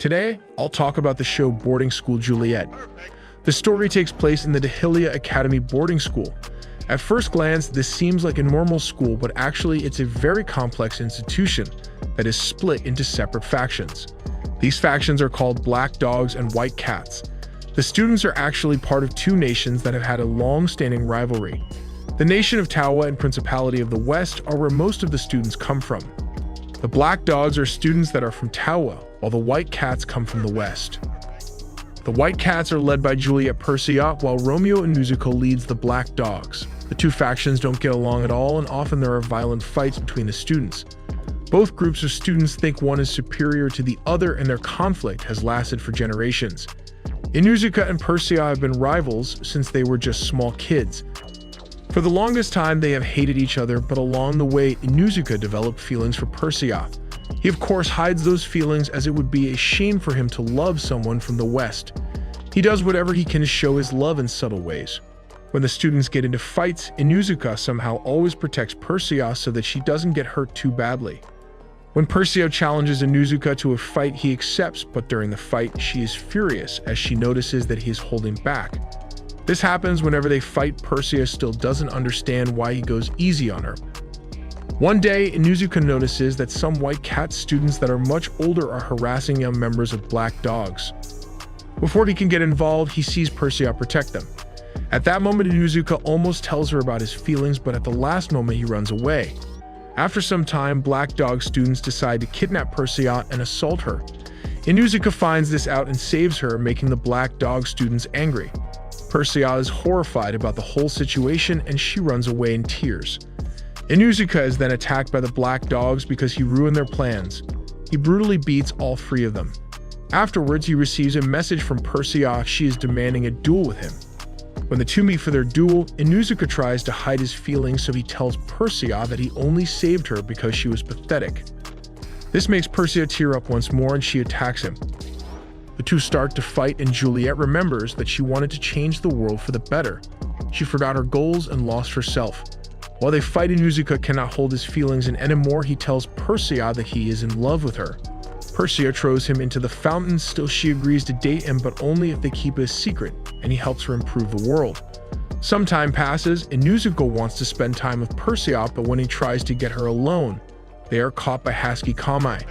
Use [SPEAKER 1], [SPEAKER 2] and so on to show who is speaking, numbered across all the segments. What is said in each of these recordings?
[SPEAKER 1] Today, I'll talk about the show Boarding School Juliet. The story takes place in the Dahilia Academy boarding school. At first glance, this seems like a normal school, but actually it's a very complex institution that is split into separate factions. These factions are called Black Dogs and White Cats. The students are actually part of two nations that have had a long-standing rivalry. The nation of Tawa and Principality of the West are where most of the students come from. The Black Dogs are students that are from Tawa, while the White Cats come from the West. The White Cats are led by Juliet Persia, while Romeo and Nezuko leads the Black Dogs. The two factions don't get along at all, and often there are violent fights between the students. Both groups of students think one is superior to the other, and their conflict has lasted for generations. Inuzuka and Persia have been rivals since they were just small kids. For the longest time, they have hated each other, but along the way, Inuzuka developed feelings for Persia. He of course hides those feelings, as it would be a shame for him to love someone from the West. He does whatever he can to show his love in subtle ways. When the students get into fights, Inuzuka somehow always protects Persia so that she doesn't get hurt too badly. When Persia challenges Inuzuka to a fight, he accepts, but during the fight, she is furious as she notices that he is holding back. This happens whenever they fight. Persia still doesn't understand why he goes easy on her. One day, Inuzuka notices that some White Cat students that are much older are harassing young members of Black Dogs. Before he can get involved, he sees Persia protect them. At that moment, Inuzuka almost tells her about his feelings, but at the last moment, he runs away. After some time, Black Dog students decide to kidnap Persia and assault her. Inuzuka finds this out and saves her, making the Black Dog students angry. Persia is horrified about the whole situation, and she runs away in tears. Inuzuka is then attacked by the Black Dogs because he ruined their plans. He brutally beats all three of them. Afterwards, he receives a message from Persia. She is demanding a duel with him. When the two meet for their duel, Inuzuka tries to hide his feelings, so he tells Persia that he only saved her because she was pathetic. This makes Persia tear up once more, and she attacks him. The two start to fight, and Juliet remembers that she wanted to change the world for the better. She forgot her goals and lost herself. While they fight, Inuzuka cannot hold his feelings in anymore. He tells Persia that he is in love with her. Persia throws him into the fountain. Still, she agrees to date him, but only if they keep it a secret, and he helps her improve the world. Some time passes, and Inuzuka wants to spend time with Persia, but when he tries to get her alone, they are caught by Hasuki Kamai.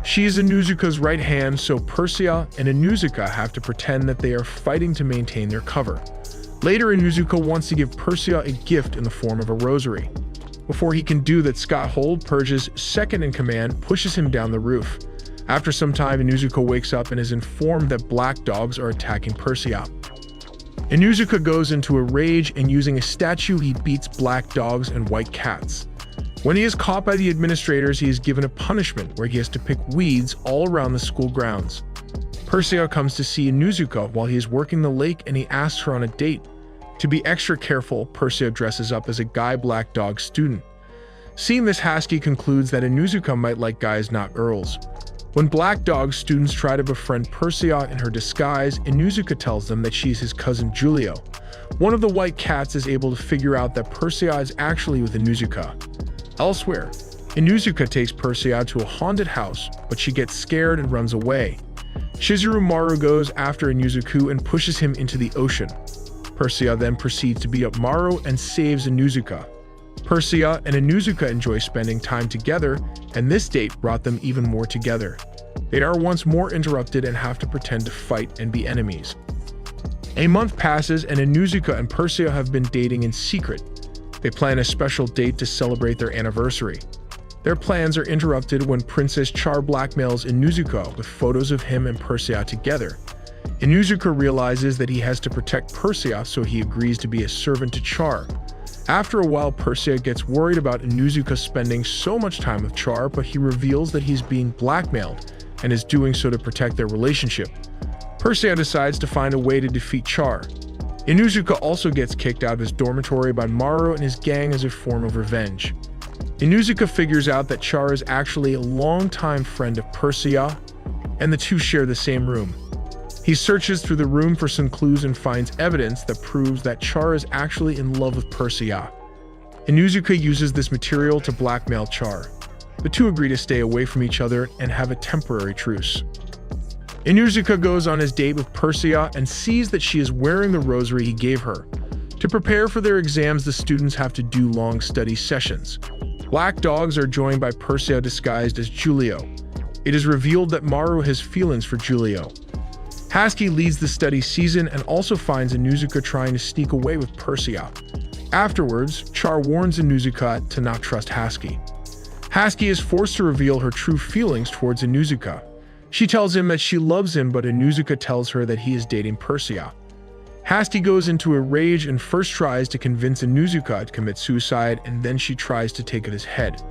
[SPEAKER 1] She is Inuzuka's right hand, so Persia and Inuzuka have to pretend that they are fighting to maintain their cover. Later, Inuzuka wants to give Persia a gift in the form of a rosary. Before he can do that, Scott Hold, Persia's second-in-command, pushes him down the roof. After some time, Inuzuka wakes up and is informed that Black Dogs are attacking Persia. Inuzuka goes into a rage, and using a statue, he beats Black Dogs and White Cats. When he is caught by the administrators, he is given a punishment where he has to pick weeds all around the school grounds. Persia comes to see Inuzuka while he is working the lake, and he asks her on a date. To be extra careful, Persia dresses up as a guy Black Dog student. Seeing this, Hasuki concludes that Inuzuka might like guys, not girls. When Black Dog students try to befriend Persia in her disguise, Inuzuka tells them that she's his cousin Julio. One of the White Cats is able to figure out that Persia is actually with Inuzuka. Elsewhere, Inuzuka takes Persia to a haunted house, but she gets scared and runs away. Shizuru Maru goes after Inuzuka and pushes him into the ocean. Persia then proceeds to beat up Maru and saves Inuzuka. Persia and Inuzuka enjoy spending time together, and this date brought them even more together. They are once more interrupted and have to pretend to fight and be enemies. A month passes, and Inuzuka and Persia have been dating in secret. They plan a special date to celebrate their anniversary. Their plans are interrupted when Princess Char blackmails Inuzuka with photos of him and Persia together. Inuzuka realizes that he has to protect Persia, so he agrees to be a servant to Char. After a while, Persia gets worried about Inuzuka spending so much time with Char, but he reveals that he's being blackmailed and is doing so to protect their relationship. Persia decides to find a way to defeat Char. Inuzuka also gets kicked out of his dormitory by Maru and his gang as a form of revenge. Inuzuka figures out that Char is actually a longtime friend of Persia, and the two share the same room. He searches through the room for some clues and finds evidence that proves that Char is actually in love with Persia. Inuzuka uses this material to blackmail Char. The two agree to stay away from each other and have a temporary truce. Inuzuka goes on his date with Persia and sees that she is wearing the rosary he gave her. To prepare for their exams, the students have to do long study sessions. Black dogs are joined by Persia disguised as Julio. It is revealed that Maru has feelings for Julio. Haski leads the study season and also finds Inuzuka trying to sneak away with Persia. Afterwards, Char warns Inuzuka to not trust Haski. Haski is forced to reveal her true feelings towards Inuzuka. She tells him that she loves him, but Inuzuka tells her that he is dating Persia. Haski goes into a rage and first tries to convince Inuzuka to commit suicide, and then she tries to take his head.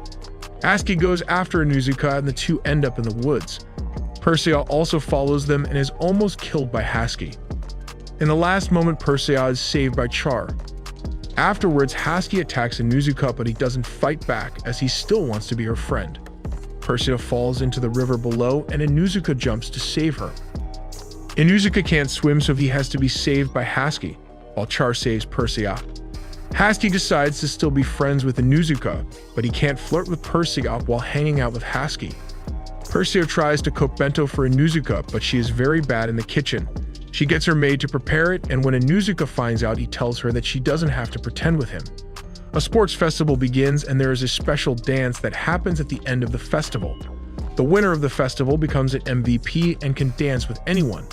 [SPEAKER 1] Haski goes after Inuzuka and the two end up in the woods. Persia also follows them and is almost killed by Haski. In the last moment, Persia is saved by Char. Afterwards, Haski attacks Inuzuka, but he doesn't fight back as he still wants to be her friend. Persia falls into the river below and Inuzuka jumps to save her. Inuzuka can't swim, so he has to be saved by Haski, while Char saves Persia. Haski decides to still be friends with Inuzuka, but he can't flirt with Persia while hanging out with Haski. Persia tries to cook bento for Inuzuka, but she is very bad in the kitchen. She gets her maid to prepare it, and when Inuzuka finds out, he tells her that she doesn't have to pretend with him. A sports festival begins, and there is a special dance that happens at the end of the festival. The winner of the festival becomes an MVP and can dance with anyone.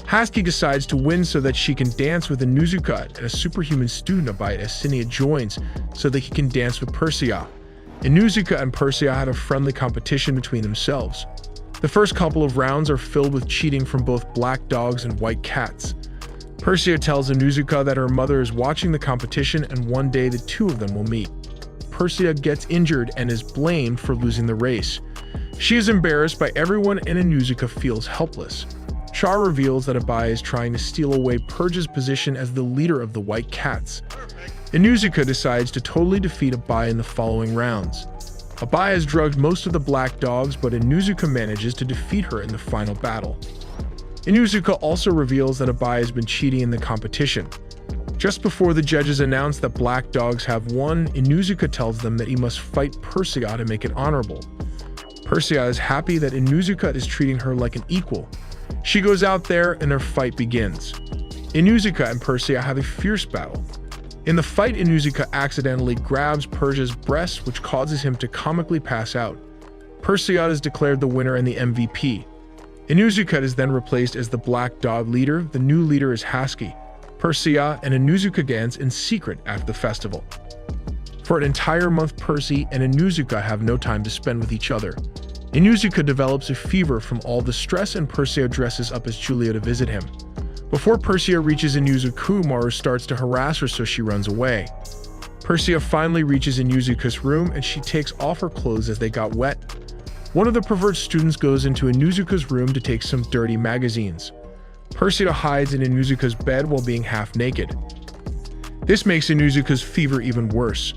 [SPEAKER 1] Haski decides to win so that she can dance with Inuzuka, and a superhuman student Abaya Sinia joins so that he can dance with Persia. Inuzuka and Persia had a friendly competition between themselves. The first couple of rounds are filled with cheating from both black dogs and white cats. Persia tells Inuzuka that her mother is watching the competition and one day the two of them will meet. Persia gets injured and is blamed for losing the race. She is embarrassed by everyone and Inuzuka feels helpless. Char reveals that Abaya is trying to steal away Purge's position as the leader of the White Cats. Inuzuka decides to totally defeat Abaya in the following rounds. Abaya has drugged most of the black dogs, but Inuzuka manages to defeat her in the final battle. Inuzuka also reveals that Abaya has been cheating in the competition. Just before the judges announce that black dogs have won, Inuzuka tells them that he must fight Persia to make it honorable. Persia is happy that Inuzuka is treating her like an equal. She goes out there and their fight begins. Inuzuka and Persia have a fierce battle. In the fight, Inuzuka accidentally grabs Persia's breast, which causes him to comically pass out. Persia is declared the winner and the MVP. Inuzuka is then replaced as the black dog leader. The new leader is Haski. Persia and Inuzuka dance in secret after the festival. For an entire month, Percy and Inuzuka have no time to spend with each other. Inuzuka develops a fever from all the stress and Persia dresses up as Julia to visit him. Before Persia reaches Inuzuka, Maru starts to harass her, so she runs away. Persia finally reaches Inuzuka's room and she takes off her clothes as they got wet. One of the pervert students goes into Inuzuka's room to take some dirty magazines. Persia hides in Inuzuka's bed while being half naked. This makes Inuzuka's fever even worse.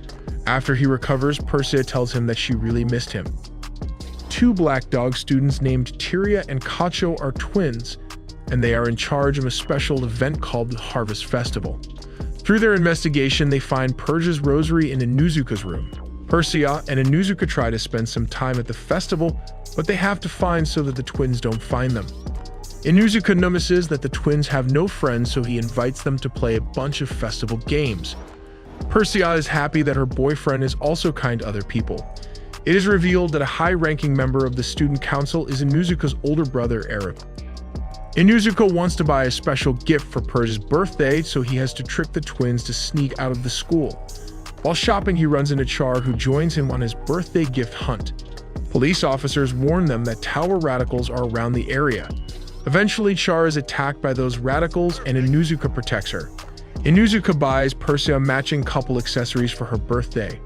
[SPEAKER 1] After he recovers, Persia tells him that she really missed him. Two black dog students named Tyria and Kacho are twins, and they are in charge of a special event called the Harvest Festival. Through their investigation, they find Persia's rosary in Inuzuka's room. Persia and Inuzuka try to spend some time at the festival, but they have to find so that the twins don't find them. Inuzuka notices that the twins have no friends, so he invites them to play a bunch of festival games. Persia is happy that her boyfriend is also kind to other people. It is revealed that a high-ranking member of the student council is Inuzuka's older brother, Eru. Inuzuka wants to buy a special gift for Persia's birthday, so he has to trick the twins to sneak out of the school. While shopping, he runs into Char, who joins him on his birthday gift hunt. Police officers warn them that Tower radicals are around the area. Eventually, Char is attacked by those radicals and Inuzuka protects her. Inuzuka buys Persia matching couple accessories for her birthday.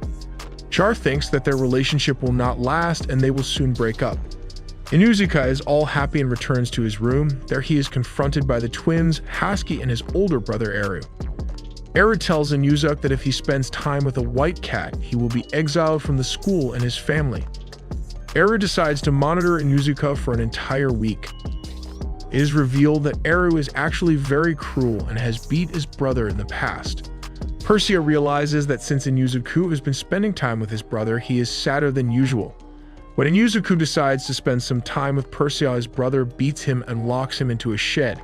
[SPEAKER 1] Char thinks that their relationship will not last and they will soon break up. Inuzuka is all happy and returns to his room. There he is confronted by the twins, Haski and his older brother Eru. Eru tells Inuzuka that if he spends time with a white cat, he will be exiled from the school and his family. Eru decides to monitor Inuzuka for an entire week. It is revealed that Eru is actually very cruel and has beat his brother in the past. Persia realizes that since Inuzuka has been spending time with his brother, he is sadder than usual. When Inuzuku decides to spend some time with Persea, his brother beats him and locks him into a shed.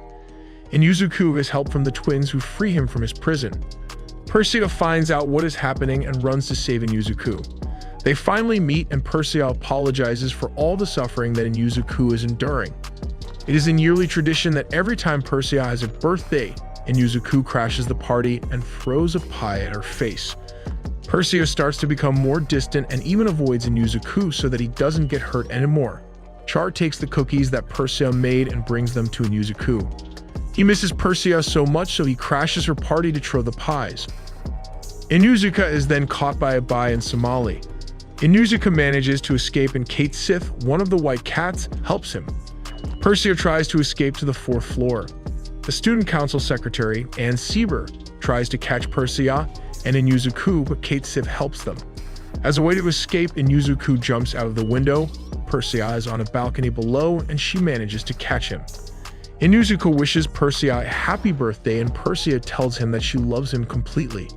[SPEAKER 1] Inuzuku has help from the twins who free him from his prison. Persea finds out what is happening and runs to save Inuzuku. They finally meet and Persea apologizes for all the suffering that Inuzuku is enduring. It is a yearly tradition that every time Persea has a birthday, Inuzuku crashes the party and throws a pie at her face. Persea starts to become more distant and even avoids Inuzuku so that he doesn't get hurt anymore. Char takes the cookies that Persea made and brings them to Inuzuku. He misses Persea so much so he crashes her party to throw the pies. Inuzuka is then caught by a bee in Somali. Inuzuka manages to escape and Kate Sith, one of the white cats, helps him. Persea tries to escape to the 4th floor. The student council secretary, Anne Sieber, tries to catch Persea and Inuzuku, but Kate Sith helps them. As a way to escape, Inuzuku jumps out of the window. Persea is on a balcony below and she manages to catch him. Inuzuka wishes Persea a happy birthday and Persea tells him that she loves him completely.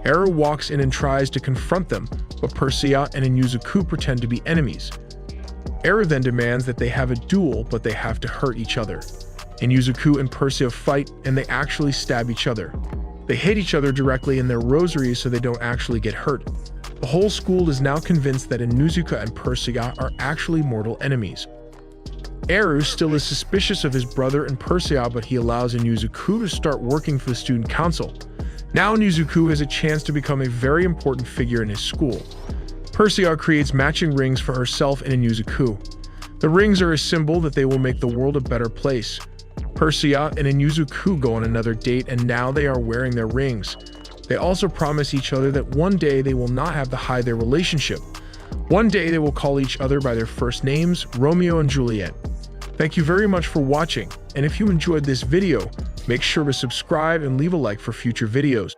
[SPEAKER 1] Eru walks in and tries to confront them, but Persea and Inuzuku pretend to be enemies. Eru then demands that they have a duel, but they have to hurt each other. Inuzuku and Persea fight and they actually stab each other. They hit each other directly in their rosaries so they don't actually get hurt. The whole school is now convinced that Inuzuka and Persea are actually mortal enemies. Eru still is suspicious of his brother and Persea, but he allows Inuzuku to start working for the student council. Now Inuzuku has a chance to become a very important figure in his school. Persea creates matching rings for herself and Inuzuku. The rings are a symbol that they will make the world a better place. Persea and Inuzuku go on another date and now they are wearing their rings. They also promise each other that one day they will not have to hide their relationship. One day they will call each other by their first names, Romeo and Juliet. Thank you very much for watching, and if you enjoyed this video, make sure to subscribe and leave a like for future videos.